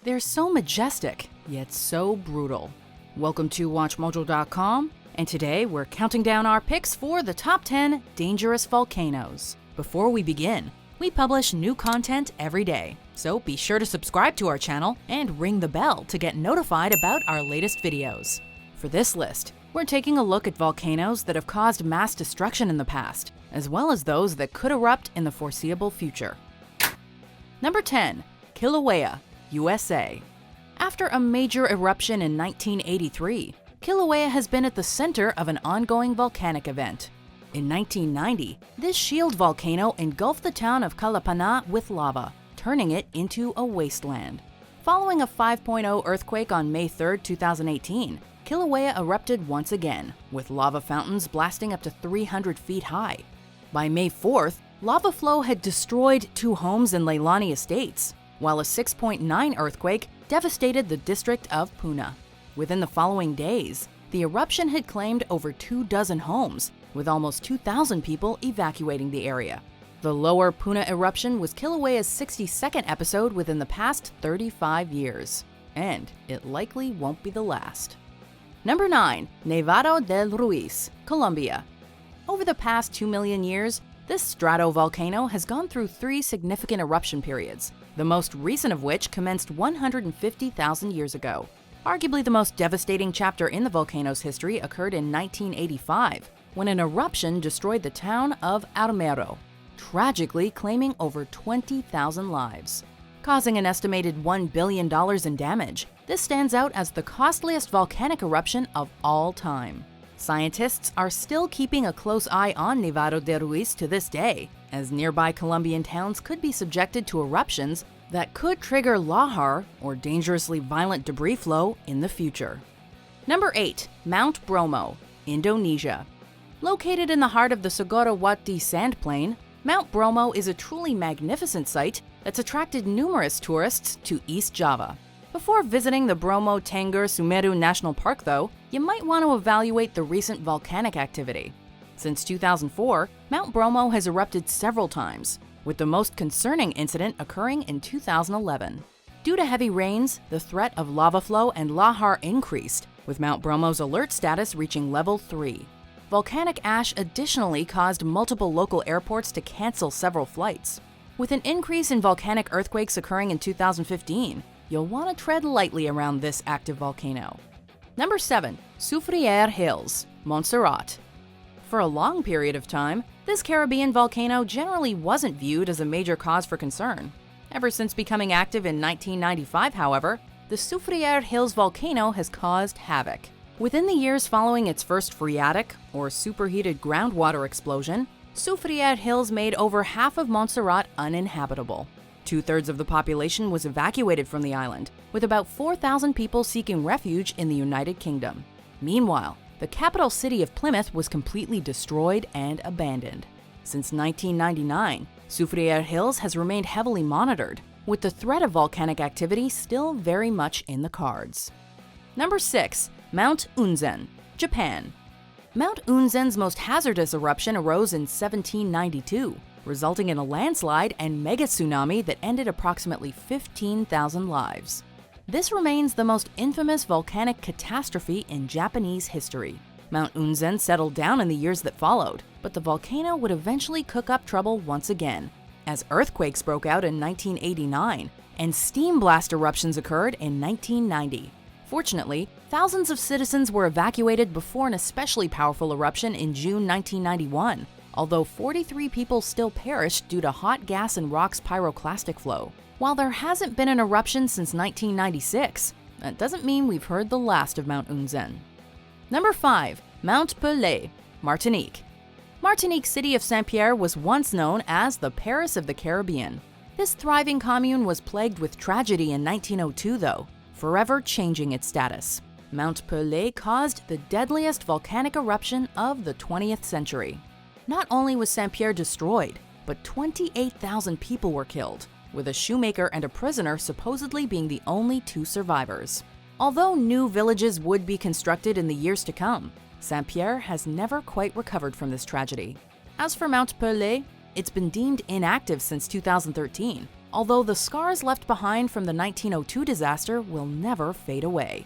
They're so majestic, yet so brutal. Welcome to WatchMojo.com, and today we're counting down our picks for the top 10 dangerous volcanoes. Before we begin, we publish new content every day, so be sure to subscribe to our channel and ring the bell to get notified about our latest videos. For this list, we're taking a look at volcanoes that have caused mass destruction in the past, as well as those that could erupt in the foreseeable future. Number 10. Kīlauea, USA. After a major eruption in 1983, Kīlauea has been at the center of an ongoing volcanic event. In 1990, this shield volcano engulfed the town of Kalapanaa with lava, turning it into a wasteland. Following a 5.0 earthquake on May 3, 2018, Kīlauea erupted once again, with lava fountains blasting up to 300 feet high. By May 4th, lava flow had destroyed 2 homes in Leilani Estates, while a 6.9 earthquake devastated the district of Puna. Within the following days, the eruption had claimed over 24 homes, with almost 2,000 people evacuating the area. The Lower Puna eruption was Kīlauea's 62nd episode within the past 35 years, and it likely won't be the last. Number 9. Nevado del Ruiz, Colombia. Over the past 2 million years, this stratovolcano has gone through 3 significant eruption periods, the most recent of which commenced 150,000 years ago. Arguably the most devastating chapter in the volcano's history occurred in 1985, when an eruption destroyed the town of Armero, tragically claiming over 20,000 lives. Causing an estimated $1 billion in damage, this stands out as the costliest volcanic eruption of all time. Scientists are still keeping a close eye on Nevado del Ruiz to this day, as nearby Colombian towns could be subjected to eruptions that could trigger lahar, or dangerously violent debris flow, in the future. Number 8. Mount Bromo, Indonesia. Located in the heart of the Sugawati sand plain, Mount Bromo is a truly magnificent site that's attracted numerous tourists to East Java. Before visiting the Bromo Tengger Semeru National Park, though, you might want to evaluate the recent volcanic activity. Since 2004, Mount Bromo has erupted several times, with the most concerning incident occurring in 2011. Due to heavy rains, the threat of lava flow and lahar increased, with Mount Bromo's alert status reaching level 3. Volcanic ash additionally caused multiple local airports to cancel several flights. With an increase in volcanic earthquakes occurring in 2015, you'll want to tread lightly around this active volcano. Number 7. Soufrière Hills, Montserrat. For a long period of time, this Caribbean volcano generally wasn't viewed as a major cause for concern. Ever since becoming active in 1995, however, the Soufrière Hills volcano has caused havoc. Within the years following its first phreatic, or superheated groundwater explosion, Soufrière Hills made over half of Montserrat uninhabitable. 2/3 of the population was evacuated from the island, with about 4,000 people seeking refuge in the United Kingdom. Meanwhile, the capital city of Plymouth was completely destroyed and abandoned. Since 1999, Soufrière Hills has remained heavily monitored, with the threat of volcanic activity still very much in the cards. Number 6. Mount Unzen, Japan. Mount Unzen's most hazardous eruption arose in 1792, resulting in a landslide and mega tsunami that ended approximately 15,000 lives. This remains the most infamous volcanic catastrophe in Japanese history. Mount Unzen settled down in the years that followed, but the volcano would eventually cook up trouble once again, as earthquakes broke out in 1989 and steam blast eruptions occurred in 1990. Fortunately, thousands of citizens were evacuated before an especially powerful eruption in June 1991, although 43 people still perished due to hot gas and rocks pyroclastic flow. While there hasn't been an eruption since 1996, that doesn't mean we've heard the last of Mount Unzen. Number 5. Mount Pelée, Martinique. Martinique's city of Saint-Pierre was once known as the Paris of the Caribbean. This thriving commune was plagued with tragedy in 1902, though, forever changing its status. Mount Pelée caused the deadliest volcanic eruption of the 20th century. Not only was Saint-Pierre destroyed, but 28,000 people were killed, with a shoemaker and a prisoner supposedly being the only 2 survivors. Although new villages would be constructed in the years to come, Saint-Pierre has never quite recovered from this tragedy. As for Mount Pelée, it's been deemed inactive since 2013, although the scars left behind from the 1902 disaster will never fade away.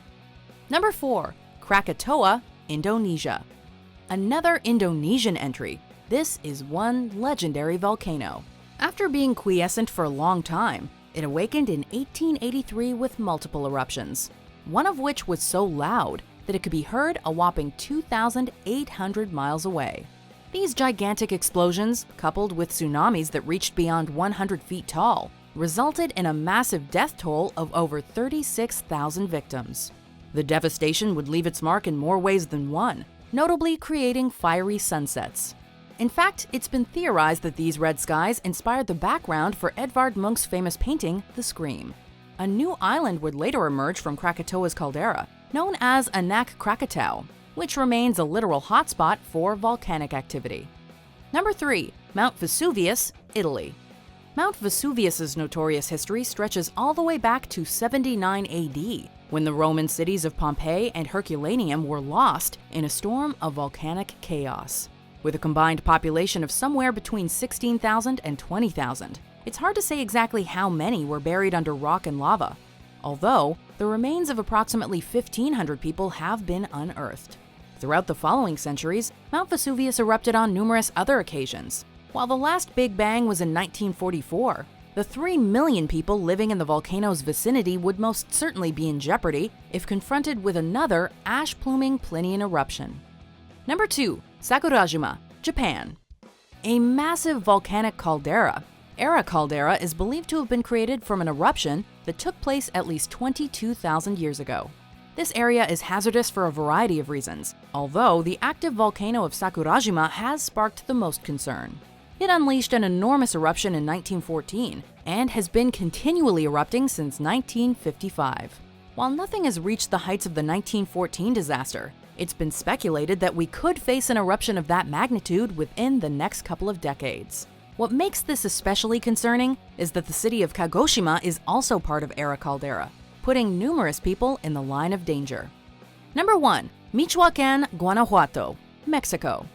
Number 4. Krakatoa, Indonesia. Another Indonesian entry. This is one legendary volcano. After being quiescent for a long time, it awakened in 1883 with multiple eruptions, one of which was so loud that it could be heard a whopping 2,800 miles away. These gigantic explosions, coupled with tsunamis that reached beyond 100 feet tall, resulted in a massive death toll of over 36,000 victims. The devastation would leave its mark in more ways than one, notably creating fiery sunsets. In fact, it's been theorized that these red skies inspired the background for Edvard Munch's famous painting, The Scream. A new island would later emerge from Krakatoa's caldera, known as Anak Krakatau, which remains a literal hotspot for volcanic activity. Number 3. Mount Vesuvius, Italy. Mount Vesuvius's notorious history stretches all the way back to 79 AD, when the Roman cities of Pompeii and Herculaneum were lost in a storm of volcanic chaos. With a combined population of somewhere between 16,000 and 20,000, it's hard to say exactly how many were buried under rock and lava, although the remains of approximately 1,500 people have been unearthed. Throughout the following centuries, Mount Vesuvius erupted on numerous other occasions. While the last Big Bang was in 1944, the 3 million people living in the volcano's vicinity would most certainly be in jeopardy if confronted with another ash-pluming Plinian eruption. Number 2. Sakurajima, Japan. A massive volcanic caldera, Era caldera is believed to have been created from an eruption that took place at least 22,000 years ago. This area is hazardous for a variety of reasons, although the active volcano of Sakurajima has sparked the most concern. It unleashed an enormous eruption in 1914 and has been continually erupting since 1955. While nothing has reached the heights of the 1914 disaster, it's been speculated that we could face an eruption of that magnitude within the next couple of decades. What makes this especially concerning is that the city of Kagoshima is also part of Era caldera, putting numerous people in the line of danger. Number 1. Michoacán-Guanajuato, Mexico.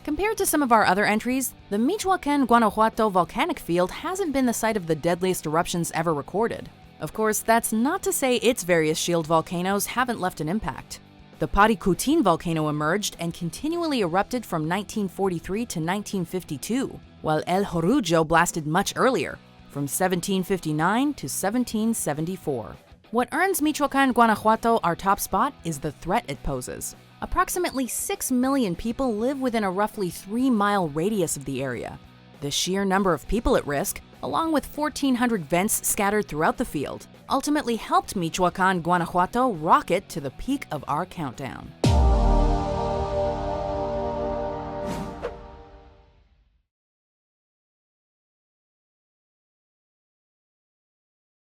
Compared to some of our other entries, the Michoacán-Guanajuato volcanic field hasn't been the site of the deadliest eruptions ever recorded. Of course, that's not to say its various shield volcanoes haven't left an impact. The Paricutin volcano emerged and continually erupted from 1943 to 1952, while El Jorullo blasted much earlier, from 1759 to 1774. What earns Michoacán-Guanajuato our top spot is the threat it poses. Approximately 6 million people live within a roughly 3-mile radius of the area. The sheer number of people at risk, along with 1,400 vents scattered throughout the field, ultimately helped Michoacán-Guanajuato rocket to the peak of our countdown.